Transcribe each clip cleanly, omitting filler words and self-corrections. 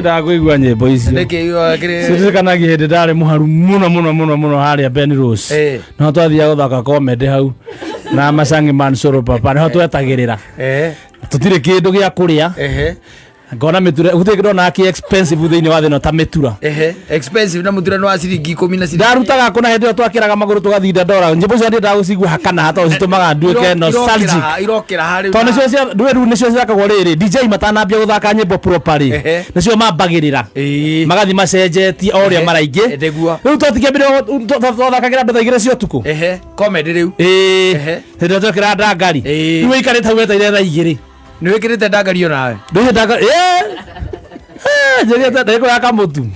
Nda kuigua nyimbo icio. Citikanagia hindi ndari muharu muno haria Ben Rose. No twathia guthaka comedy hau. Na Masangi Mansoro papa no twetagirira. Tutire kindu gia kuria. Ngona mitura gutikirwo na ki expensive thiini wa thino ta mitura. Expensive na mutura no asiringi 10 na ciringi. Ndarutaga kuna hindi twakiraga maguru tugathinda ndora. Nyimbo cio ndenda gucigua hakana hata citumaga nduike nostalgic. Irokira hari. Tone cio cia ndweru nicio ciakagwo riri DJ matanambia guthaka nyimbo properly. Nicio mambagirira. Magathi macenjetie oria maraingi. Riu twatikembire twathakagira ndetha igire cio tuku. Comedy riu. Hindi twakira ndangari. Riu ikarita weta ile tha igiri. Ni wikirite ndangari ona nawe. Ndio ndangari. Njeri ndeko ya kamutu.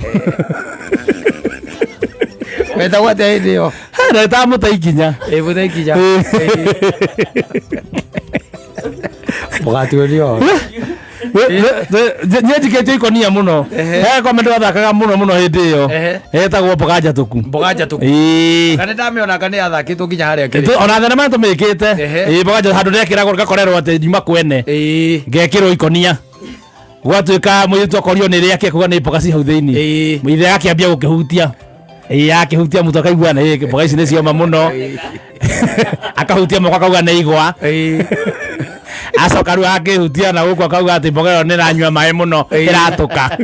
Weta wate hindi yo. Ndeta mutaikinya. Mutaikinya. Bogati ulio. Nyejikete ikonia muno. Komendo athakaga muno hindi yo. Etagwo Bogaja tuku. Bogaja tuku. Kana ndamiona kana athakitwo nginya haria kiri. Ona thenema tumikite. Bogaja handu ndekiragwo gakorerwo ati nyuma kwene. Ngekirwo ikonia. Gwatuika mwitu akorio ni riake kuga ni Bogaci hau thiini. Mwithe yake ambia gukihutia. Akihutia mutu akaigua na Bogaci ni cioma muno. Akahutia moko akauga ni igwa. Acoka riu akihutia na guku akauga ati Bogaci ni ranyua mai muno iratuka.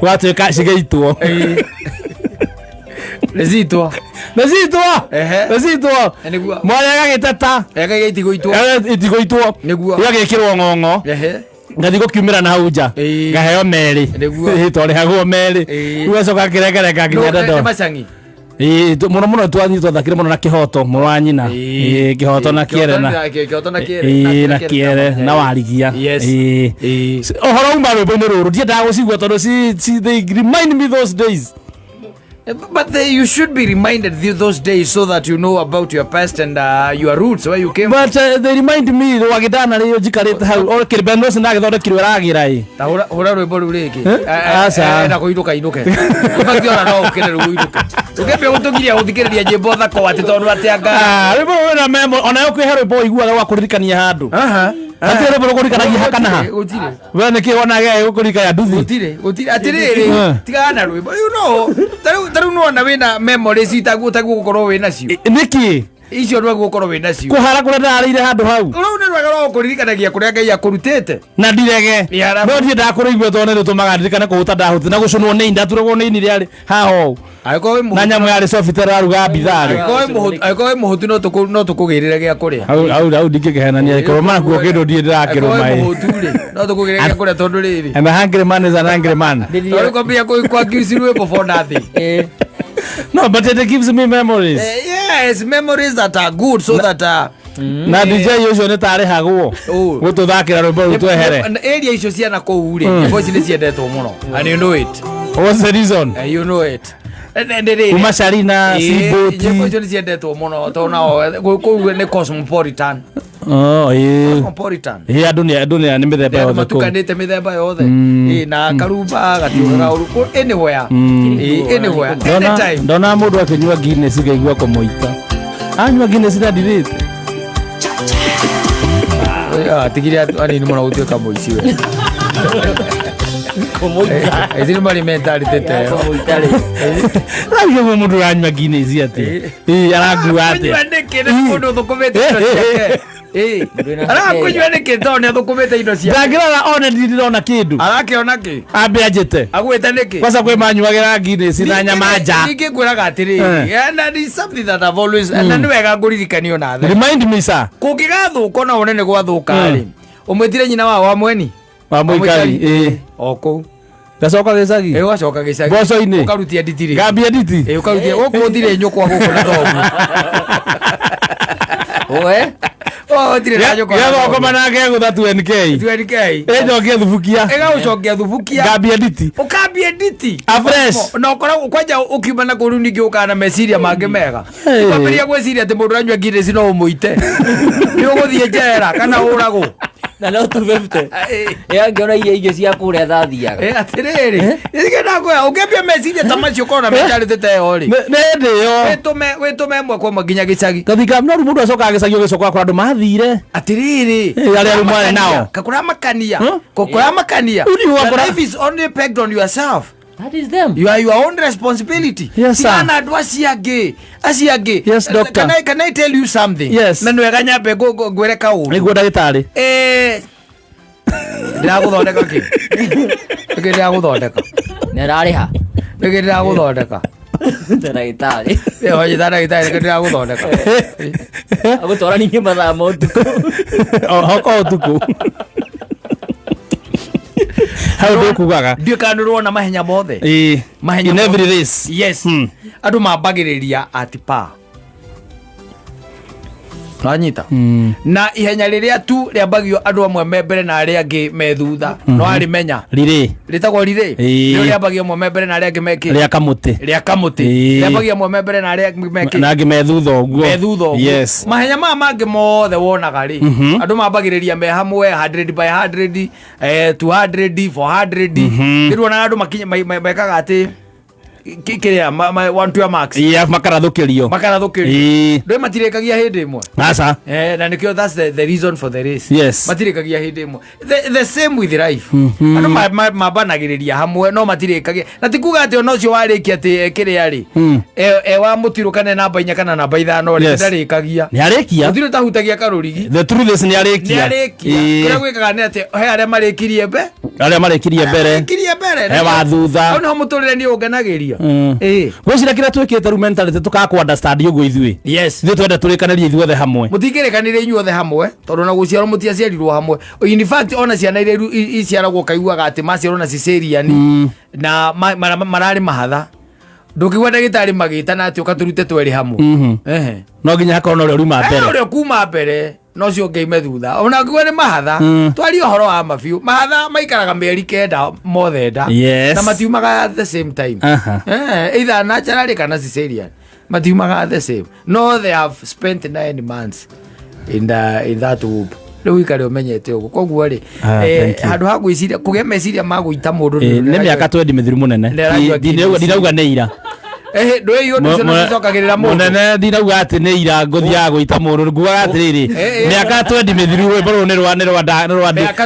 Gwatuika cigeitwo. Nezitwa. Mwana gagiteta. Itigoitwo. Niguo. Yagikirwo ngongo. Ngathi gukiumira na hau nja. Ngaheo meri. Hitore hagwo meri. Ugacoka kiregereka nginya ndondo. Masangi. Muno twathi twathakire muno na Kihoto muru wa nyina. Kihoto na Kiere na. Na Kiere na Warigia. Ohoro uma rwimbo-ini ruru ndiendaga gucigua tondu they remind me those days. But you should be reminded those days so that you know about your past and your roots, where you came from. But they remind me wagidana rio jikarite hau or kirbendo sina githondekirwo ragira i. Ta hura rwimbo ru riki. Asa na kuiruka inuke. Ufakiona no ukene ru iruke. Ukebe utugiria uthikiriria nyimbo thako ati tondu atianga. Rwimbo wena memo ona yo kwihe rwimbo iguaga gwa kuririkania handu. Ati rwimbo rukurikanagia hakana ha. Gutire. We niki wona ge gukurika ya nduthi. Gutire. Atiriri tigana rwimbo. You know. Taru no na wina memories itaguta gukorwo wina cio. Niki icio ndwa gukorwo wina cio. Kuhara kuria ndarire handu hau. Uru ni rwega ro kuririkanagia kuria Ngai akurutite. Na ndirege. No ndi ndakurigwa tondu ni tumaga ndirikana kuhuta ndahuti na gucunwo ni ndaturagwo ni iniri haho. Na nyamu yari sofitera ruga bithari. Aikoe muhutu no tukugirire gia kuria. Au ndingigehenania ikoroma kuo kindu ndi ndirakirwo mai. No tukugirire gia kuria tondu riri. And the hungry man is an angry man. Tori kwambia kwa kisirwe before nothing. No, but it gives me memories. Yes, memories that are good so that na DJ ucio ni tari hagwo gututhakira rwimbo ru twehere area icio ciana kou ri voice ni ciendetwo muno and you know it. What's the reason? You know it. Kuma Sharina Siboti icio ni ciendetwo muno tona kou ni Cosmopolitan. Cosmopolitan. Andu ni mithemba yothe matukanite mithemba yothe na Karumba gatiugaga uru anywhere anytime. Ndona mundu akinyua Guinness ngaigua kumuita anyua Guinness na direct tigiri ani ni mwana utuika muici we kumuita ezini mali mentali tete kumuitale ndio mundu anyua Guinness ati aragua ati andike mundu thukumete ara kunywa ni kitone thukumete indo cia ndangirora one ndirona kindu arakiona ki ambe ajete agweta niki kwasa kwe manyuagira Guinness na nyama nja ngikwiraga atiri and is something that I've always and ni wega nguririkanio na tha remind me sir kungigathuka na unene gwathuka ri umwitire nyina wa mweni wa muikari oko gacoka gicagi gacoka gicagi boco-ini ukarutia nditiri gambia nditi ukarutia gukuthire nyukwa guku na thogu oe dire rajo kwa yego koma na ke gutha 2NK njokia thubukia ucokia thubukia gambia nditi ukambia nditi afresh no kora kwanja ukiuma na kuru ningi ukana meciria mange mega kwambiria gwiciria ati mundu anyua Guinness no umuite ni uguthie njera kana urago na no 250 ngiona iria ingĩ cia kũrĩa thathiaga atirĩrĩ nĩgĩnakwĩa ũngĩambia meciria ta macio kona menjarĩtĩte ĩyo rĩ nĩ ndĩyo wĩtũme ĩmwe kwa nginya gĩcagi kathika no mũndũ acokaga gĩcagi ũgĩcoka kũrĩa andũ mathire atirĩrĩ arĩa rĩu marĩ nao kakũramakania life is only pegged on yourself. That is them. You are your own responsibility. Yes, sir. Tigana andũ acio angĩ. Yes, doctor. Can I tell you something? Yes. Na nwega nyambe ngwĩre kaũndũ. Nĩguo ndagĩtarĩ. Ndĩragũthondeka kĩ? Ndĩragũthondeka. Nĩararĩha. Ndĩragũthondeka. Ndagĩtarĩ. Oye ndagĩtarĩ ndĩragũthondeka. Agũtwara ningĩ mathaa ma ũtukũ. Hoko ũtukũ. Hau ndĩkugaga ndiũkanũrwo na mahenya mothe mahenya in every race. Yes. Andũ mambagĩrĩria at par nanyita na ihenya rĩrĩa tu rĩambagio andũ amwe me mbere na arĩa angĩ me thutha no arimenya rĩtagwo rirĩ nĩrĩo rĩambagio amwe me mbere na arĩa angĩ meki rĩa kamũtĩ rĩambagio amwe me mbere na arĩa angĩ meki na angĩ me thutha ũguo. Yes. Mahenya maya mangĩ mothe wonaga rĩ andũ mambagĩrĩria me hamwe 100 by 100 200 400 nĩruonaga andũ mekaga atĩ kikiria one to max makarathũkĩrio ndwe matirĩkagia hĩndĩ ĩmwe aca na nĩkĩo that's the reason for the race. Yes. Matirĩkagia hĩndĩ ĩmwe the same with life andũ mambanagĩrĩria hamwe no matirĩkagia na tikuga atĩ ona ũcio warĩkia atĩ kĩrĩa rĩ wa mũtirũkane namba 4 kana namba 5 rĩ ndarĩkagia nĩarĩkia ũthirĩ tahutagia karũrigi the truth is nĩarĩkia kĩrĩa gwĩkaga nĩ atĩ he arĩa marĩkirie mbere he wa thutha au no mũtũrĩre nĩ ũngenagĩria gwĩcira kĩrĩa twĩkĩte rĩu mentality tũkaga understand ũguo ithuĩ ithuĩ twenda tũrĩkanĩrie ithuothe hamwe mũtingĩrĩkanĩria inyuothe hamwe tondũ na gũciarwo mũtiaciarirwo hamwe in fact ona ciana iria iciaragwo kaiguaga atĩ maciarwo na cesarean na mararĩ mahatha ndũkĩigua ndagĩtarĩ magĩtana atĩ ũka tũrute tweri hamwe no nginya hakorwo na ũrĩa ũrima mbere ũrĩa kuma mbere no cio ngeime thutha ona ngĩgua nĩ mahatha twari ũhoro wa mabiũ mahatha maikaraga mĩeri 9 mothe nda na matiumaga at the same time either natural kana cesarean matiumaga at the same no they have spent 9 months in that womb rĩu ikare ũmenyete ũguo koguo rĩ handũ ha gwĩciria kũgĩa meciria ma gũita mũndũ nĩ mĩaka 20 mĩthiru mũnene ndirauga nĩ ira ndũĩ iyo nĩcio cicokagĩrĩra mũndũ mũnene ndirauga atĩ nĩ ira ngũthiaga gũita mũndũ nguaga atĩrĩrĩ mĩaka 20 mĩthiru rwĩmbo rũu nĩ rwa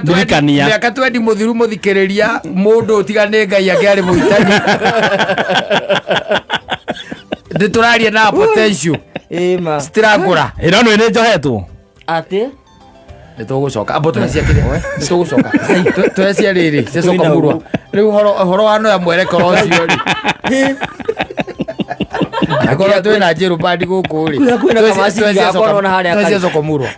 ndirikania mĩaka 20 mũthiru mũthikĩrĩria mũndũ tiga nĩ Ngai angĩarĩ mũitani ndĩtũraria na potential citirangũra ĩno nĩ njohetwo atĩ nĩtũgũcoka ambo tweciakire nĩtũgũcoka twecia rĩrĩ cicoka murwa rĩu ũhoro wa noya mwerekero ũcio rĩ akorwo twĩna njĩrũ bandi gũkũ rĩ kwĩna kamacini gakwa ona harĩa twecia coko murwa